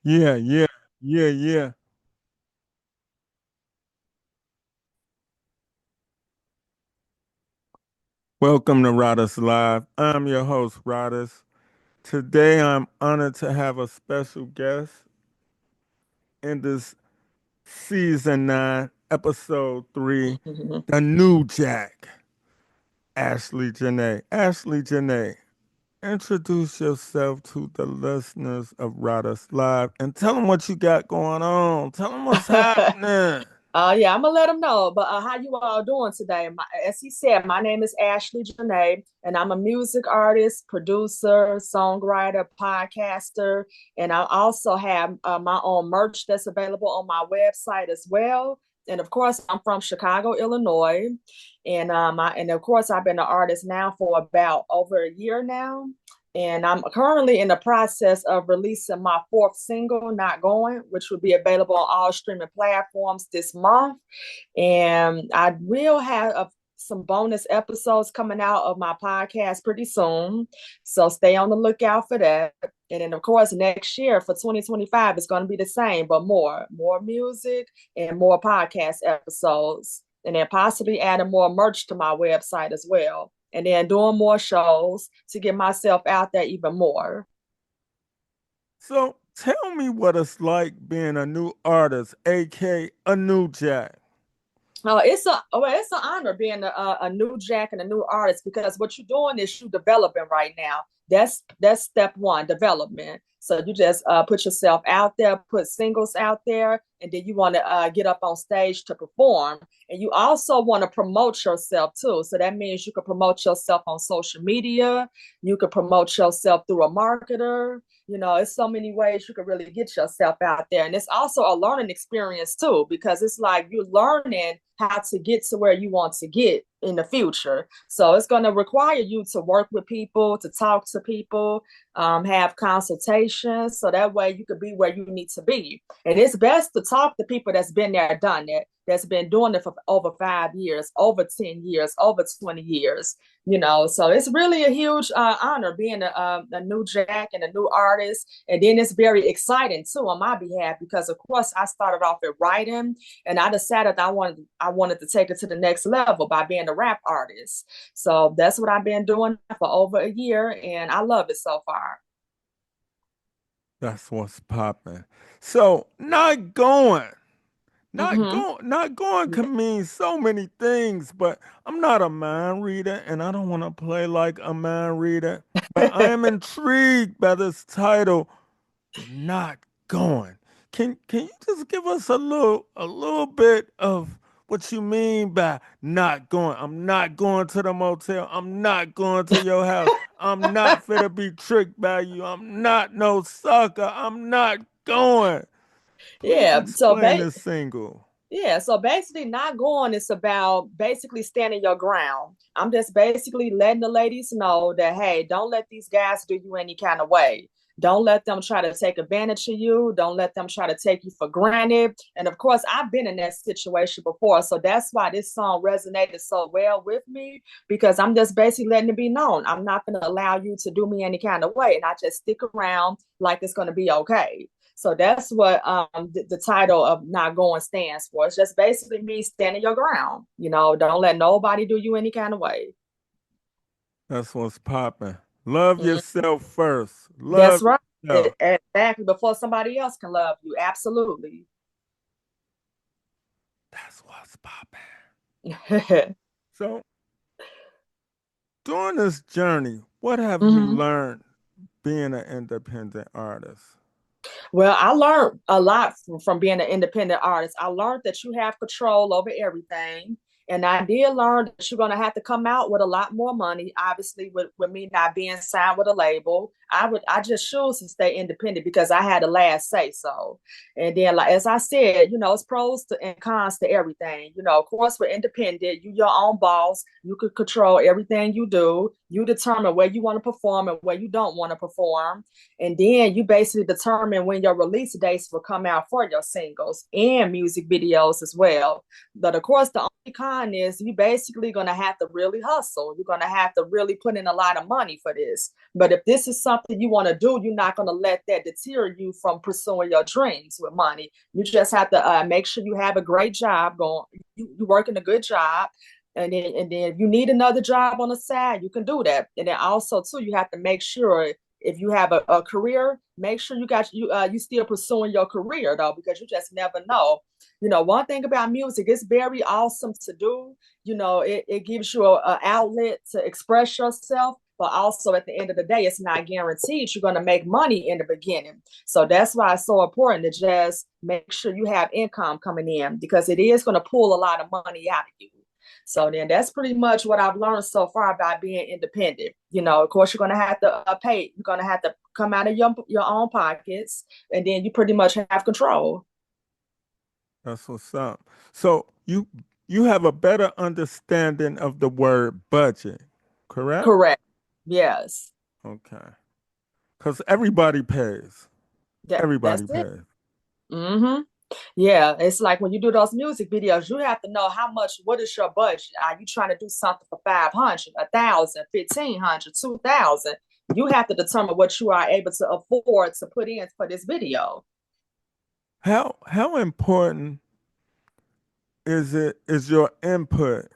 Yeah, yeah, yeah, yeah. Welcome to Riders Live. I'm your host, Riders. Today I'm honored to have a special guest in this season 9, episode 3, Mhm. The New Jack, Ashley Jani. Ashley Jani, introduce yourself to the listeners of Riders Live and tell them what you got going on. Tell them what's happening. Yeah, I'm gonna let them know. But how you all doing today? As he said, my name is Ashley Janae, and I'm a music artist, producer, songwriter, podcaster, and I also have my own merch that's available on my website as well. And of course, I'm from Chicago, Illinois, and of course, I've been an artist now for about over a year now. And I'm currently in the process of releasing my fourth single, Not Going, which will be available on all streaming platforms this month. And I will have some bonus episodes coming out of my podcast pretty soon. So stay on the lookout for that. And then, of course, next year for 2025, it's going to be the same, but more music and more podcast episodes. And then possibly adding more merch to my website as well. And then doing more shows to get myself out there even more. So tell me what it's like being a new artist, aka a new Jack. It's an honor being a new Jack and a new artist because what you're doing is you developing right now. That's step one, development. So you just put yourself out there, put singles out there, and then you want to get up on stage to perform. And you also want to promote yourself too. So that means you can promote yourself on social media. You can promote yourself through a marketer. It's so many ways you can really get yourself out there. And it's also a learning experience too, because it's like you're learning how to get to where you want to get in the future. So it's going to require you to work with people, to talk to people, have consultations. So that way you could be where you need to be. And it's best to talk to people that's been there, done it, that's been doing it for over 5 years, over 10 years, over 20 years. So it's really a huge honor being a new Jack and a new artist. And then it's very exciting too on my behalf because of course I started off with writing and I decided I wanted to take it to the next level by being a rap artist. So that's what I've been doing for over a year and I love it so far. That's what's popping. So not going. Mm-hmm. Not going can mean so many things, but I'm not a mind reader and I don't want to play like a mind reader. But I am intrigued by this title, Not Going. Can you just give us a little bit of what you mean by not going? I'm not going to the motel. I'm not going to your house. I'm not fit to be tricked by you. I'm not no sucker. I'm not going. Please yeah. So explain ba- this single. Yeah, so basically, not going is about basically standing your ground. I'm just basically letting the ladies know that, hey, don't let these guys do you any kind of way. Don't let them try to take advantage of you. Don't let them try to take you for granted. And of course, I've been in that situation before. So that's why this song resonated so well with me because I'm just basically letting it be known. I'm not going to allow you to do me any kind of way. And I just stick around like it's going to be okay. So that's what the title of Not Going stands for. It's just basically me standing your ground. Don't let nobody do you any kind of way. That's what's popping. Love Mm, yourself first. that's Love right. yourself. Exactly. Before somebody else can love you. Absolutely. That's what's popping. hmm So, during this journey, what have you learned being an independent artist? Well, I learned a lot from being an independent artist. I learned that you have control over everything. And I did learn that you're going to have to come out with a lot more money. Obviously, with me not being signed with a label, I just choose to stay independent because I had the last say so. And then, like as I said, it's pros and cons to everything. Of course, we're independent. You your own boss. You could control everything you do. You determine where you want to perform and where you don't want to perform. And then you basically determine when your release dates will come out for your singles and music videos as well. But of course, the only con is you basically going to have to really hustle. You're going to have to really put in a lot of money for this. But if this is something something you want to do, you're not going to let that deter you from pursuing your dreams with money. You just have to make sure you have a great job going. You working a good job, and then if you need another job on the side, you can do that. And then also too, you have to make sure if you have a career, make sure you still pursuing your career though, because you just never know. One thing about music, it's very awesome to do. It gives you a outlet to express yourself, but also at the end of the day, it's not guaranteed you're going to make money in the beginning. So that's why it's so important to just make sure you have income coming in, because it is going to pull a lot of money out of you. So then that's pretty much what I've learned so far about being independent. Of course, you're going to have to pay. You're going to have to come out of your own pockets, and then you pretty much have control. That's what's up. So you have a better understanding of the word budget, correct? Correct. Yes. Okay. Because everybody pays. That's Everybody it. pays. Mm-hmm. Yeah, it's like when you do those music videos, you have to know what is your budget? Are you trying to do something for 500, 1,000, 1,500, 2,000? You have to determine what you are able to afford to put in for this video. How important is your input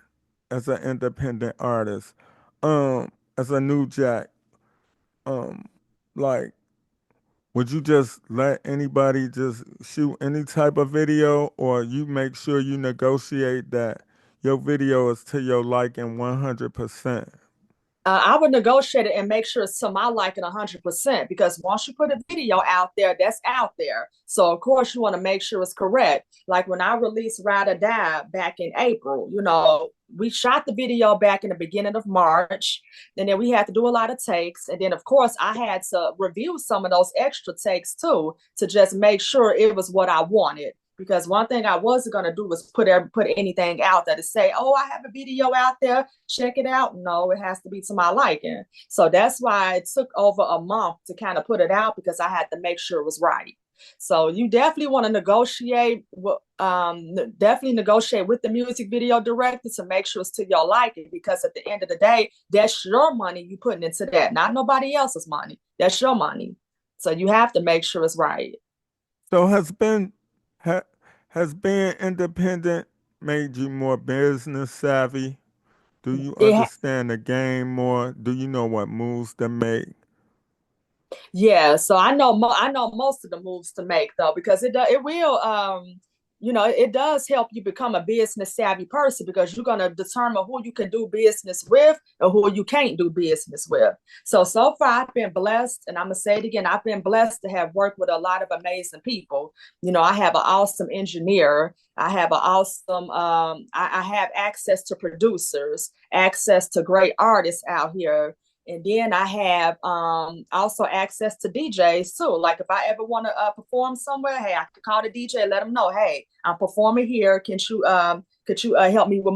as an independent artist? As a new jack, um, like would you just let anybody just shoot any type of video, or you make sure you negotiate that your video is to your liking 100%? I would negotiate it and make sure it's to my liking 100%, because once you put a video out there, that's out there. So of course you want to make sure it's correct. Like when I released Ride or Die back in April, we shot the video back in the beginning of March, and then we had to do a lot of takes, and then of course I had to review some of those extra takes too, to just make sure it was what I wanted. Because one thing I wasn't going to do was put anything out there to say, oh, I have a video out there, check it out. No, it has to be to my liking. So that's why it took over a month to kind of put it out, because I had to make sure it was right. So you definitely want to definitely negotiate with the music video director to make sure it's to your liking, because at the end of the day, that's your money you putting into that, not nobody else's money. That's your money. So you have to make sure it's right. So ha, has being independent made you more business savvy? Do you It understand the game more? Do you know what moves to make? Yeah, so I know most of the moves to make though, because it will it does help you become a business savvy person, because you're gonna determine who you can do business with and who you can't do business with. So far I've been blessed, and I'm gonna say it again, I've been blessed to have worked with a lot of amazing people. I have an awesome engineer. I have an awesome I have access to producers, access to great artists out here, and then I have also access to DJs too. Like if I ever want to perform somewhere, hey, I can call the DJ, let them know, hey, I'm performing here. Could you help me with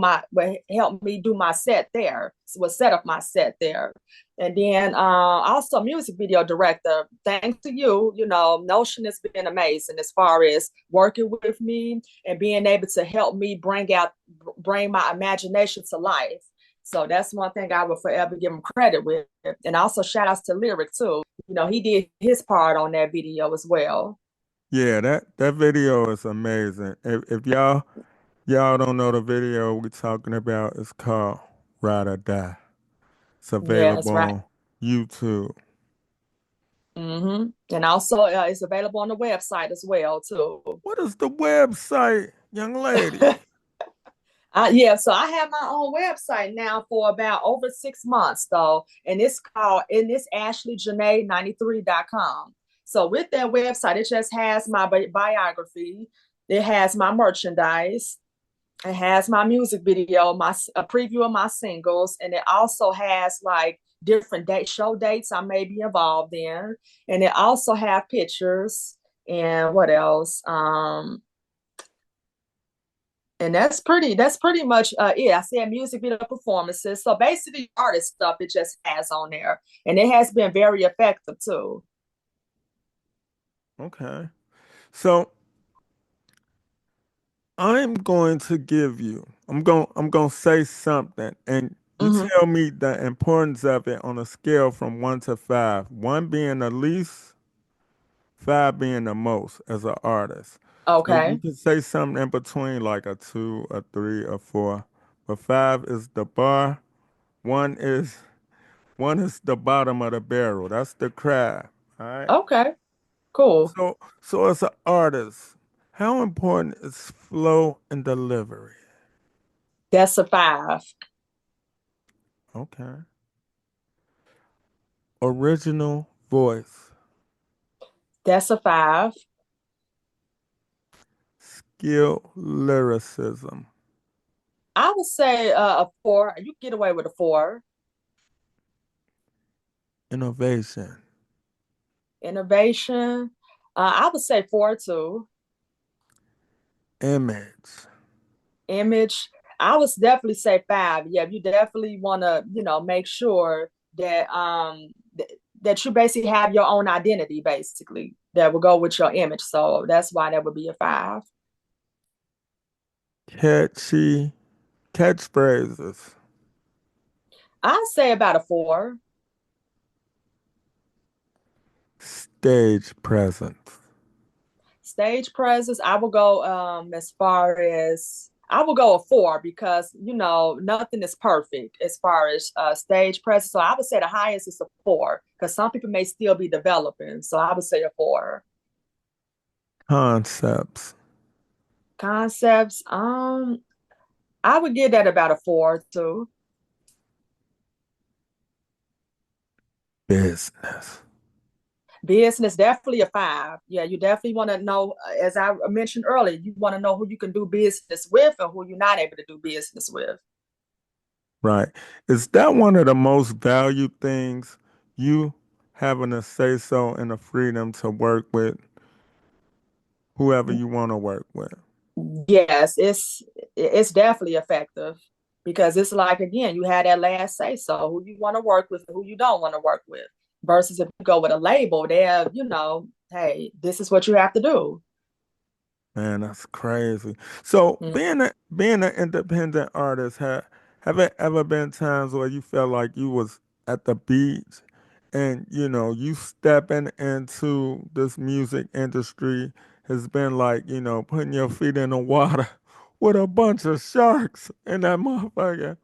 help me do my set there? So we'll set up my set there. And then also music video director. Thanks to you, Notion has been amazing as far as working with me and being able to help me bring my imagination to life. So that's one thing I will forever give him credit with. And also shout outs to Lyric too. He did his part on that video as well. Yeah, that video is amazing. If y'all don't know the video we're talking about, it's called Ride or Die. It's Yeah, available that's right. on YouTube. And also it's available on the website as well too. What is the website, young lady? Yeah, so I have my own website now for about over 6 months though, and it's Ashley Jani 93.com. So with that website, it just has my biography, it has my merchandise, it has my music video, a preview of my singles, and it also has like different show dates I may be involved in, and it also have pictures and what else? And that's pretty much it. I said music video performances. So basically artist stuff it just has on there. And it has been very effective too. Okay. So I'm going to say something, and You Hmm. tell me the importance of it on a scale from 1 to 5, one being the least, five being the most as an artist. So you Okay. can say something in between, like a two, a three, a four. But five is the bar. One is one is the bottom of the barrel. That's the crab. All right. Okay. Cool. So as an artist, how important is flow and delivery? That's a 5. Okay. Original voice, That's a 5. skill, lyricism, I would say a 4. You can get away with a 4. innovation, Innovation. I would say 4 too. image. Image. I would definitely say 5. Yeah, you definitely want to, make sure that that you basically have your own identity, basically that will go with your image. So that's why that would be a 5. Catchy catchphrases, I'd say about a 4. stage presence, Stage presence, I will go as far as I will go a 4 because nothing is perfect as far as stage presence. So I would say the highest is a 4 because some people may still be developing. So I would say a 4. concepts, Concepts, I would give that about a 4 too. business. Business, definitely a 5. Yeah, you definitely want to know, as I mentioned earlier, you want to know who you can do business with and who you're not able to do business with. Right. Is that one of the most valued things, you having a say so and the freedom to work with whoever you want to work with? Yes, it's definitely effective because it's like again, you had that last say so who you want to work with, who you don't want to work with. Versus if you go with a label, they're, hey, this is what you have to do. Man, that's crazy. So Mm. being an independent artist, have it ever been times where you felt like you was at the beach and you stepping into this music industry has been like, putting your feet in the water with a bunch of sharks in that motherfucker.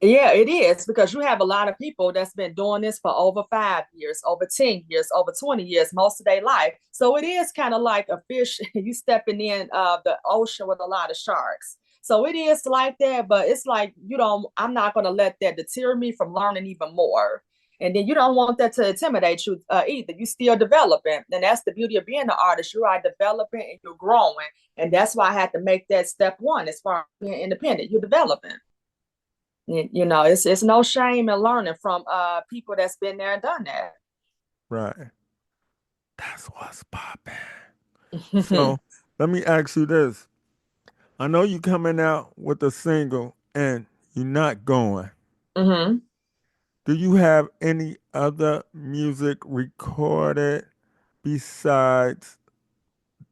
Yeah, it is because you have a lot of people that's been doing this for over 5 years, over 10 years, over 20 years, most of their life. So it is kind of like a fish, you stepping in the ocean with a lot of sharks. So it is like that, but it's like, I'm not going to let that deter me from learning even more. And then you don't want that to intimidate you either. You still developing. And that's the beauty of being an artist. You are developing and you're growing. And that's why I had to make that step one as far as being independent. You're developing. It's no shame in learning from people that's been there and done that. Right. That's what's popping. So let me ask you this. I know you coming out with a single and you're not going. Hmm. Do you have any other music recorded besides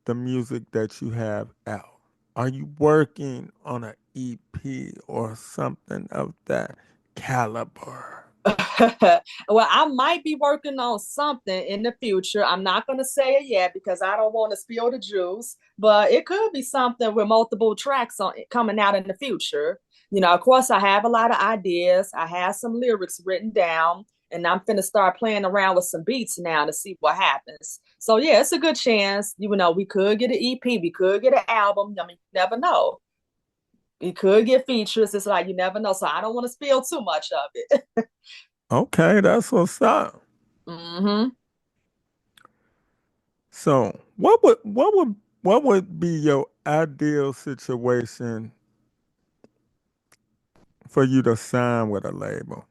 the music that you have out? Are you working on an EP or something of that caliber? Well, I might be working on something in the future. I'm not going to say it yet because I don't want to spill the juice, but it could be something with multiple tracks on coming out in the future. Of course, I have a lot of ideas. I have some lyrics written down, and I'm finna start playing around with some beats now to see what happens. So yeah, it's a good chance. We could get an EP, we could get an album. I mean, you never know. We could get features. It's like you never know. So I don't want to spill too much of it. Okay, that's what's up. Hmm. So, what would be your ideal situation for you to sign with a label?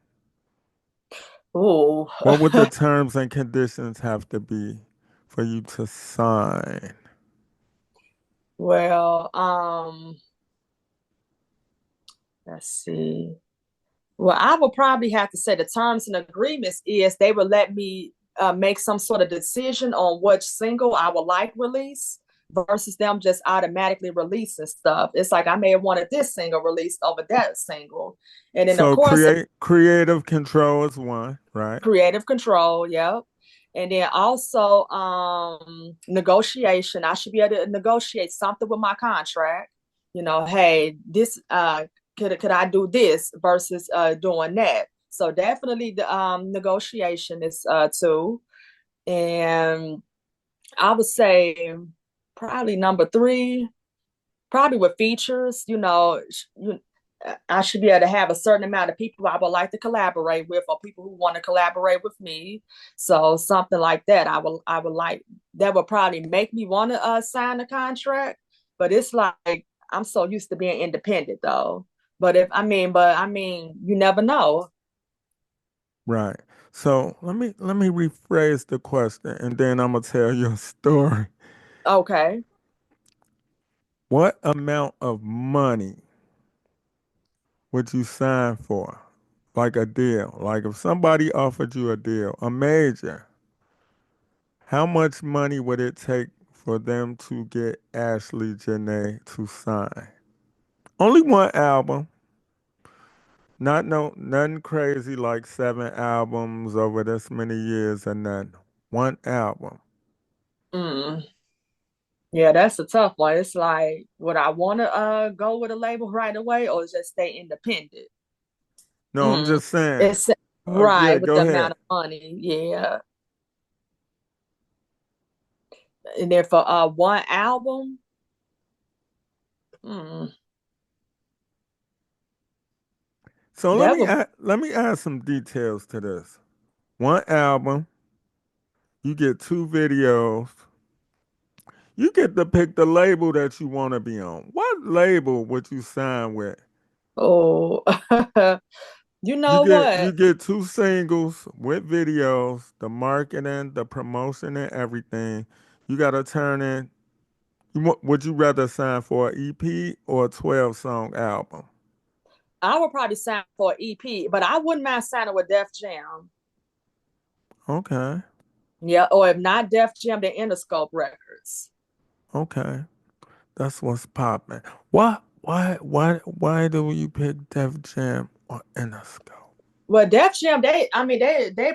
Oh, What would the terms and conditions have to be for you to sign? well, let's see. Well, I would probably have to say the terms and agreements is they would let me make some sort of decision on which single I would like release. versus them just automatically releasing stuff. It's like I may have wanted this single released over that single. And then of So course creative control is one, right? creative control, yep. And then also negotiation. I should be able to negotiate something with my contract. You know, hey, this could I do this versus doing that. So definitely the negotiation is two. And I would say probably number three, probably with features, I should be able to have a certain amount of people I would like to collaborate with, or people who want to collaborate with me. So something like that, I would like that would probably make me want to sign a contract. But it's like I'm so used to being independent though. But you never know. Right. So let me rephrase the question and then I'm gonna tell you a story. Okay. What amount of money would you sign for? Like a deal. Like if somebody offered you a deal, a major, how much money would it take for them to get Ashley Jani to sign? Only one album. Not no nothing crazy like 7 albums over this many years and then one album. Mm. Yeah, that's a tough one. It's like, would I want to go with a label right away or just stay independent? No, I'm Mm. just saying. It's Yeah, right with go the ahead. amount of money. Yeah. And then for one album, mm, So let that me would add some details to this. One album, you get 2 videos. You get to pick the label that you want to be on. What label would you sign with? oh you You know get you what? get 2 singles with videos, the marketing, the promotion, and everything. You got to turn in. Would you rather sign for an EP or a 12-song album? I would probably sign for an EP, but I wouldn't mind signing with Def Jam. Okay, Yeah, or if not Def Jam, then Interscope Records. okay, that's what's popping. Why do you pick Def Jam or Interscope? Well, Def Jam, they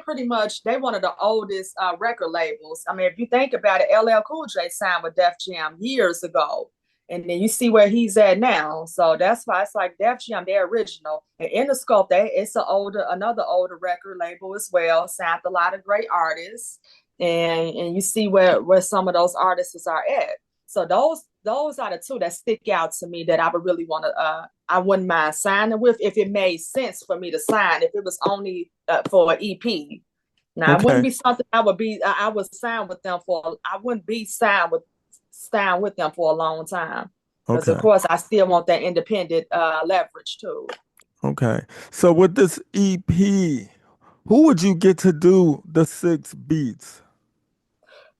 pretty much they one of the oldest record labels. I mean, if you think about it, LL Cool J signed with Def Jam years ago, and then you see where he's at now. So that's why it's like Def Jam, they're original. And Interscope, it's another older record label as well. Signed a lot of great artists, and you see where some of those artists are at. So those are the two that stick out to me that I would really want to I wouldn't mind signing with if it made sense for me to sign. If it was only for an EP, now it wouldn't Okay, be something I would sign with them for. I wouldn't be signed with them for a long time because of okay, course I still want that independent leverage too. okay. So with this EP, who would you get to do the 6 beats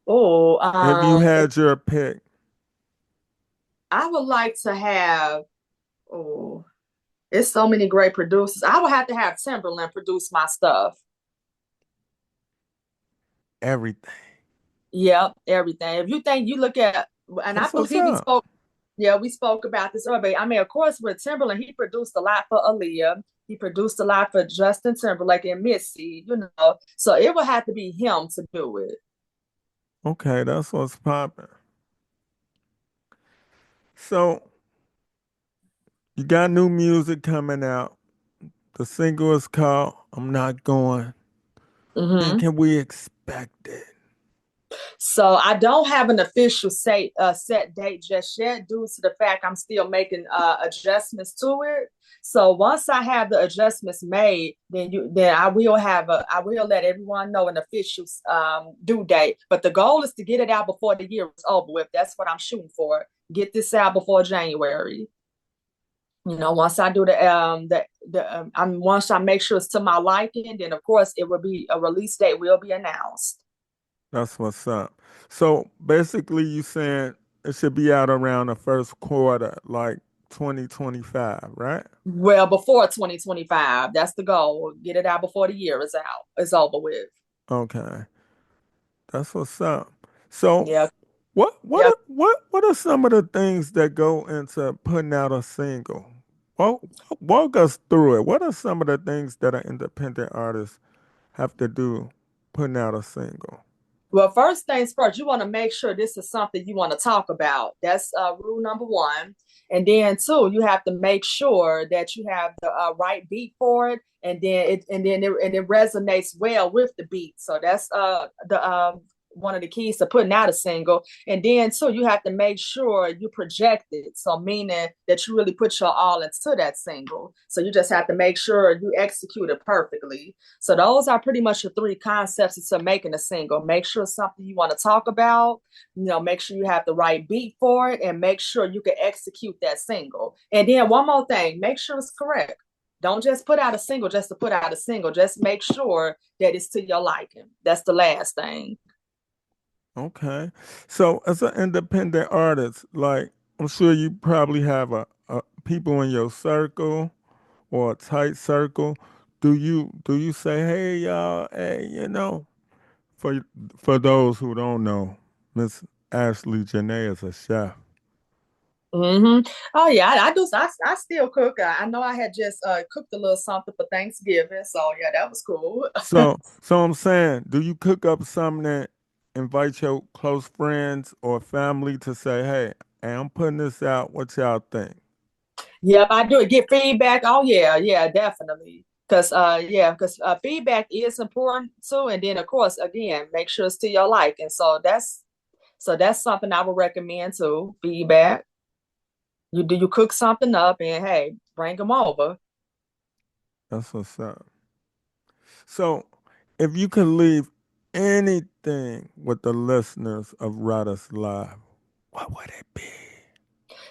Oh, if you had your pick? I would like to have. Oh, it's so many great producers. I would have to have Timberland produce my stuff. Everything. Yep, everything. If you think you look at, and I That's what's believe we up. spoke, yeah, we spoke about this earlier. I mean, of course, with Timberland, he produced a lot for Aaliyah. He produced a lot for Justin Timberlake and Missy, So it would have to be him to do it. Okay, that's what's popping. So you got new music coming out. The single is called I'm Not Going. When Hmm. can we expect it? So I don't have an official set date just yet, due to the fact I'm still making adjustments to it. So once I have the adjustments made, then I will let everyone know an official due date. But the goal is to get it out before the year is over with. That's what I'm shooting for. Get this out before January. Once I do once I make sure it's to my liking, then of course it will be a release date will be announced. That's what's up. So basically, you saying it should be out around the first quarter, like 2025, right? Well, before 2025, that's the goal. Get it out before the year is out. It's over with. Okay, that's what's up. So Yeah. Yep. What are some of the things that go into putting out a single? Walk, walk us through it. What are some of the things that an independent artist have to do putting out a single? Well, first things first, you want to make sure this is something you want to talk about. That's rule number one. And then two, you have to make sure that you have the right beat for it, and it resonates well with the beat. So that's the one of the keys to putting out a single. And then two, you have to make sure you project it. So meaning that you really put your all into that single. So you just have to make sure you execute it perfectly. So those are pretty much the three concepts to making a single. Make sure it's something you want to talk about, make sure you have the right beat for it, and make sure you can execute that single. And then one more thing, make sure it's correct. Don't just put out a single just to put out a single. Just make sure that it's to your liking. That's the last thing. Okay. So as an independent artist, like I'm sure you probably have a people in your circle or a tight circle. Do you say, hey y'all, hey, for for those who don't know, Miss Ashley Jani is a chef. Oh yeah, I do. I still cook. I know I had just cooked a little something for Thanksgiving, so yeah, that was cool. So I'm saying, do you cook up something that invite your close friends or family to say, hey, I'm putting this out. What y'all think? Yep, I do get feedback. Oh yeah, yeah, definitely. Because feedback is important too. And then of course, again, make sure it's to your liking. So that's something I would recommend too. Feedback. You cook something up and hey, bring them over. That's what's up. So, if you could leave anything with the listeners of Radis Live, what would it be?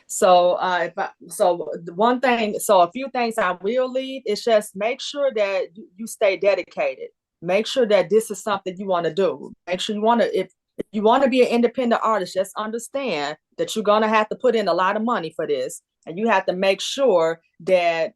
So the one thing, so a few things I will leave is just make sure that you stay dedicated. Make sure that this is something you want to do. Make sure you want to if you want to be an independent artist, just understand that you're gonna have to put in a lot of money for this, and you have to make sure that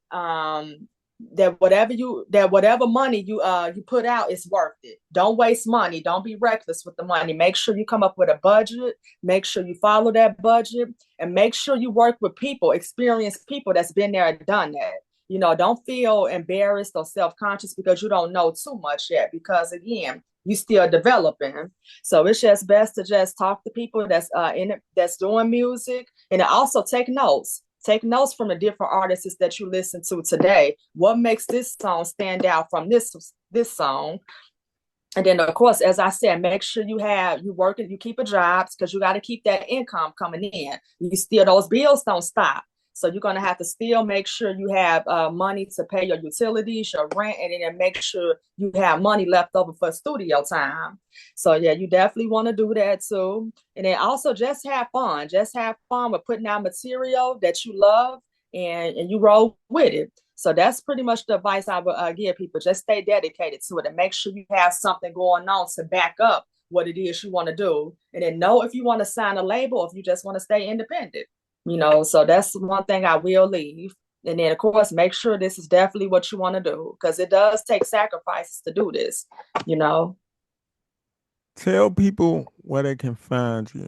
whatever money you put out is worth it. Don't waste money. Don't be reckless with the money. Make sure you come up with a budget. Make sure you follow that budget, and make sure you work with people, experienced people that's been there and done that. Don't feel embarrassed or self-conscious because you don't know too much yet, because again, you still developing. So it's just best to just talk to people that's in it, that's doing music, and also take notes. Take notes from the different artists that you listen to today. What makes this song stand out from this song? And then of course, as I said, make sure you working, you keep a job because you got to keep that income coming in. You still those bills don't stop. So you're gonna have to still make sure you have money to pay your utilities, your rent, and then make sure you have money left over for studio time. So yeah, you definitely want to do that too. And then also just have fun. Just have fun with putting out material that you love, and you roll with it. So that's pretty much the advice I would give people. Just stay dedicated to it and make sure you have something going on to back up what it is you want to do. And then know if you want to sign a label, or if you just want to stay independent. So that's one thing I will leave. And then, of course, make sure this is definitely what you want to do, because it does take sacrifices to do this, you know. Tell people where they can find you.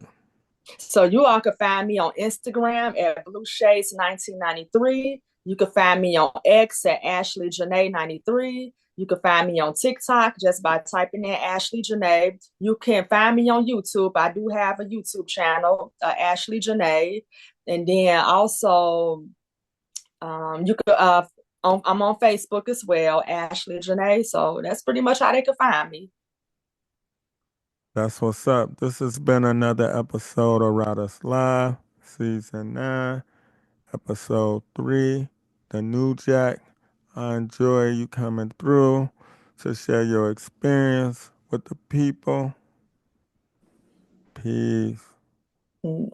So you all can find me on Instagram at Blue Shades 1993. You can find me on X at Ashley Janae 93. You can find me on TikTok just by typing in Ashley Janae. You can find me on YouTube. I do have a YouTube channel, Ashley Janae. And then also, you could I'm on Facebook as well, Ashley Janae. So that's pretty much how they can find me. That's what's up. This has been another episode of Radis Live, Season 9, Episode 3, The New Jack. I enjoy you coming through to share your experience with the people. Peace. Mm.